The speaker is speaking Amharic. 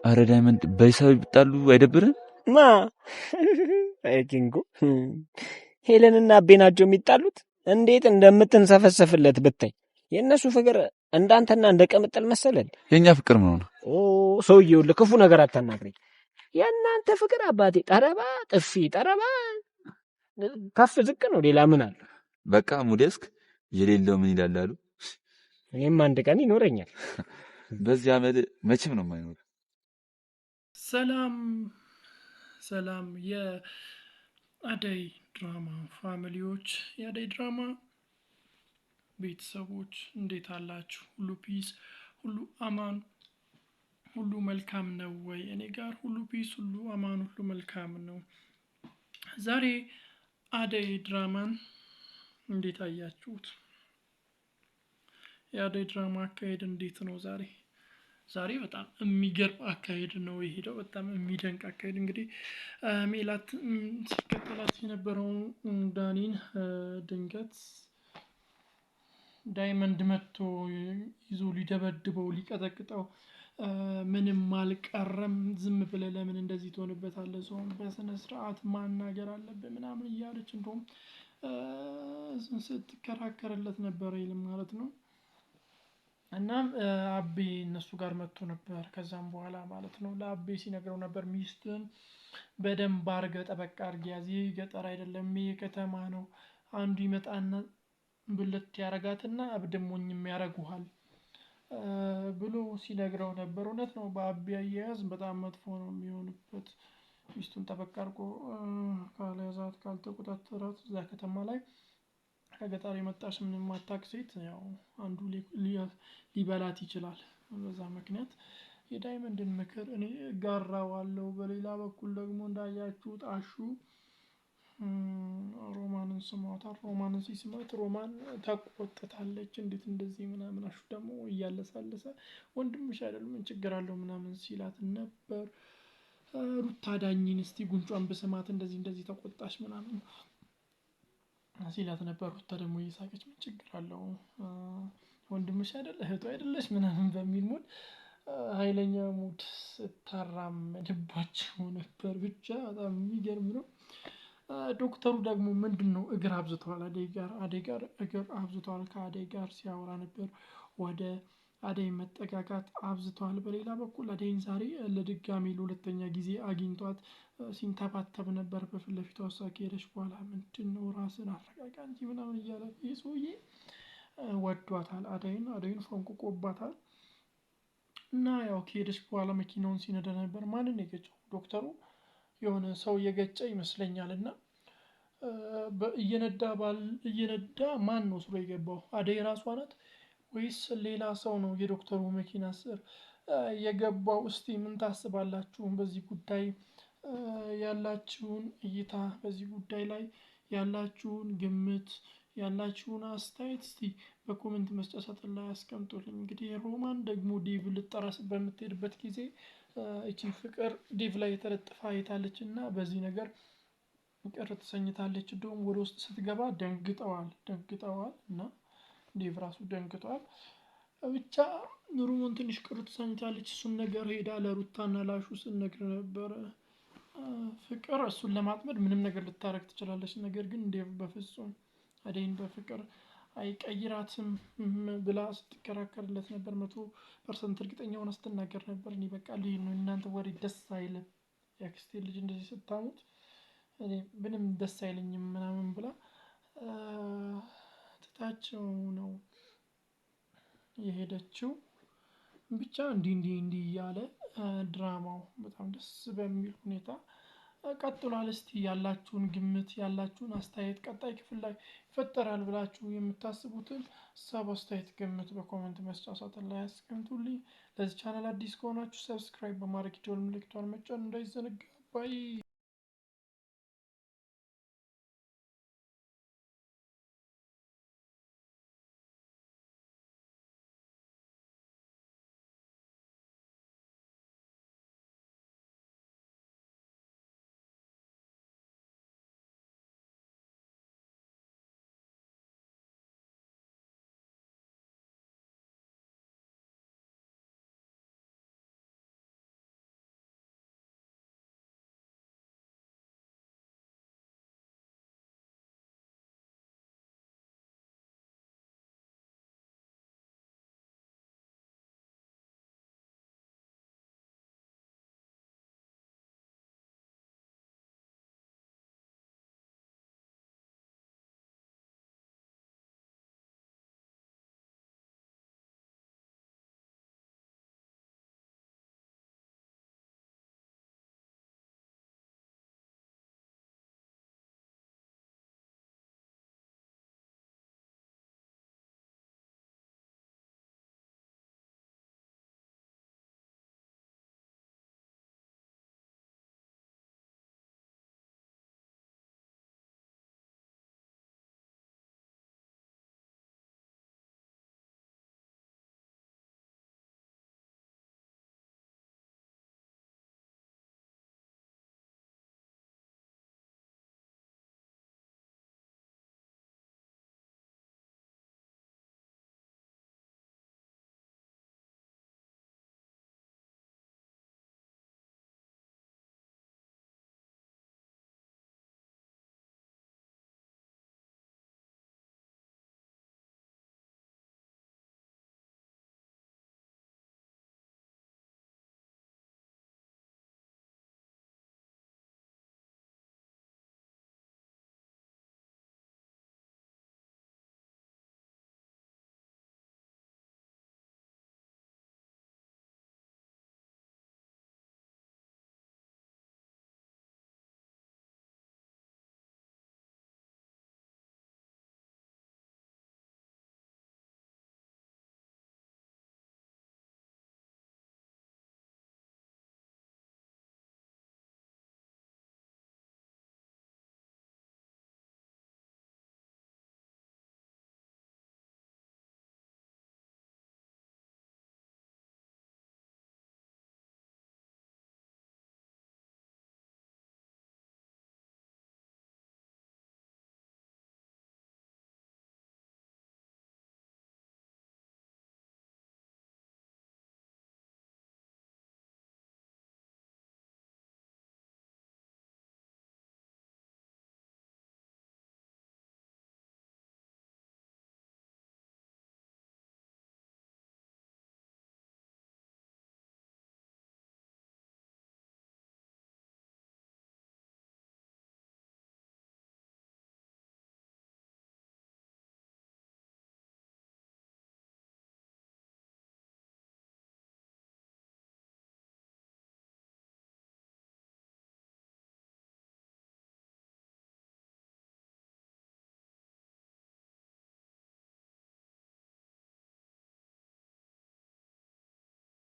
አረ ዳይመንድ በሰበብ ይጣሉ አይደብርም? ማ ኪንጎ ሄለንና አቤ ናቸው የሚጣሉት። እንዴት እንደምትንሰፈሰፍለት ብታይ። የእነሱ ፍቅር እንዳንተና እንደ ቀምጠል መሰለል። የኛ ፍቅር ምን ሆነ? ሰውዬው ለክፉ ነገር አታናግረኝ። የእናንተ ፍቅር አባቴ ጠረባ ጥፊ ጠረባ ከፍ ዝቅ ነው። ሌላ ምን አለ? በቃ ሙደስክ የሌለው ምን ይላል አሉ። እኔም አንድ ቀን ይኖረኛል። በዚህ አመል መቼም ነው የማይኖር። ሰላም የአደይ ድራማ ፋሚሊዎች፣ የአደይ ድራማ ቤተሰቦች እንዴት አላችሁ? ሁሉ ፒስ፣ ሁሉ አማን፣ ሁሉ መልካም ነው ወይ? እኔ ጋር ሁሉ ፒስ፣ ሁሉ አማን፣ ሁሉ መልካም ነው። ዛሬ አደይ ድራማን እንዴት አያችሁት? የአደይ ድራማ አካሄድ እንዴት ነው? ዛሬ በጣም የሚገርም አካሄድ ነው የሄደው። በጣም የሚደንቅ አካሄድ። እንግዲህ ሜላት ሲከተላት የነበረውን ዳኒን ድንገት ዳይመንድ መጥቶ ይዞ ሊደበድበው ሊቀጠቅጠው ምንም አልቀረም። ዝም ብለህ ለምን እንደዚህ ትሆንበታለህ? ሰውን በስነ ስርዓት ማናገር አለብህ ምናምን እያለች እንደውም ስትከራከርለት ነበረ ይልም ማለት ነው። እናም አቤ እነሱ ጋር መጥቶ ነበር። ከዛም በኋላ ማለት ነው ለአቤ ሲነግረው ነበር ሚስትን በደንብ አድርገህ ጠበቅ አድርገህ ያዝ፣ ይህ ገጠር አይደለም ይህ ከተማ ነው። አንዱ ይመጣና ብልት ያረጋትና አብድሞኝም ያረጉሃል ብሎ ሲነግረው ነበር። እውነት ነው። በአቤ አያያዝ በጣም መጥፎ ነው የሚሆንበት። ሚስቱን ጠበቅ አድርጎ ካልያዛት ካልተቆጣጠራት እዛ ከተማ ላይ ከገጠር የመጣች ምንም አታውቅ ሴት ያው አንዱ ሊበላት ይችላል። በዛ ምክንያት የዳይመንድን ምክር እኔ እጋራዋለሁ። በሌላ በኩል ደግሞ እንዳያችሁት አሹ ሮማንን ስሟታል። ሮማንን ሲስማት ሮማን ተቆጥታለች። እንዴት እንደዚህ ምናምን። አሹ ደግሞ እያለሳለሰ ወንድምሽ አይደል ምን ችግር አለው ምናምን ሲላት ነበር። ሩታ ዳኝን እስቲ ጉንጯን በስማት እንደዚህ ተቆጣች ምናምን ሲላት ነበር። ሩታ ደግሞ እየሳቀች ምን ችግር አለው ወንድምሽ አይደል እህቱ አይደለች ምናምን በሚል ሙድ ኃይለኛ ሙድ ስታራምድባቸው ነበር። ብቻ በጣም የሚገርም ነው። ዶክተሩ ደግሞ ምንድነው እግር አብዝቷል አደይ ጋር እግር አብዝቷል። ከአደይ ጋር ሲያወራ ነበር። ወደ አደይ መጠጋጋት አብዝቷል። በሌላ በኩል አደይን ዛሬ ለድጋሚ ለሁለተኛ ጊዜ አግኝቷት ሲንተባተብ ነበር በፊት ለፊቷ። እሷ ከሄደች በኋላ ምንድነው ራስን አረጋጋ እንጂ ምናምን እያለ ይሄ ሰውዬ ወዷታል። አደይን ፈንቁቆባታል። እና ያው ከሄደች በኋላ መኪናውን ሲነዳ ነበር። ማንን የገጨው? ዶክተሩ የሆነ ሰው የገጨ ይመስለኛል። እና እየነዳ ማን ነው ስሎ የገባው? አደይ ራሷ ናት ወይስ ሌላ ሰው ነው የዶክተሩ መኪና ስር የገባው? እስቲ ምን ታስባላችሁ? በዚህ ጉዳይ ያላችሁን እይታ፣ በዚህ ጉዳይ ላይ ያላችሁን ግምት፣ ያላችሁን አስተያየት እስቲ በኮሜንት መስጫ ሳጥን ላይ አስቀምጡልኝ። እንግዲህ ሮማን ደግሞ ዴቭ ልጠራስ በምትሄድበት ጊዜ እቺ ፍቅር ዴቭ ላይ የተለጠፈ አይታለች እና በዚህ ነገር ቅር ተሰኝታለች። እንደውም ወደ ውስጥ ስትገባ ደንግጠዋል እና ዴቭ ራሱ ደንግጧል። ብቻ ሮማን ትንሽ ቅር ተሰኝታለች። እሱን ነገር ሄዳ ለሩታና ላሹ ስትነግር ነበር። ፍቅር እሱን ለማጥመድ ምንም ነገር ልታረግ ትችላለች። ነገር ግን ዴቭ በፍጹም አደይን በፍቅር አይቀይራትም ብላ ስትከራከርለት ነበር። 100% እርግጠኛ ሆና ስትናገር ነበር። እኔ በቃ ልሂድ ነው እናንተ ወሬ ደስ አይልም፣ የአክስቴ ልጅ እንደዚህ ስታሙት እኔ ምንም ደስ አይለኝም ምናምን ብላ ትታቸው ነው የሄደችው። ብቻ እንዲህ እያለ ድራማው በጣም ደስ በሚል ሁኔታ ቀጥሏል። እስቲ ያላችሁን ግምት፣ ያላችሁን አስተያየት ቀጣይ ክፍል ላይ ይፈጠራል ብላችሁ የምታስቡትን ሀሳብ፣ አስተያየት፣ ግምት በኮሜንት መስጫ ሳጥን ላይ አስቀምጡልኝ። ለዚህ ቻናል አዲስ ከሆናችሁ ሰብስክራይብ በማድረግ የደወል ምልክቱን መጫን እንዳይዘነጋ። ባይ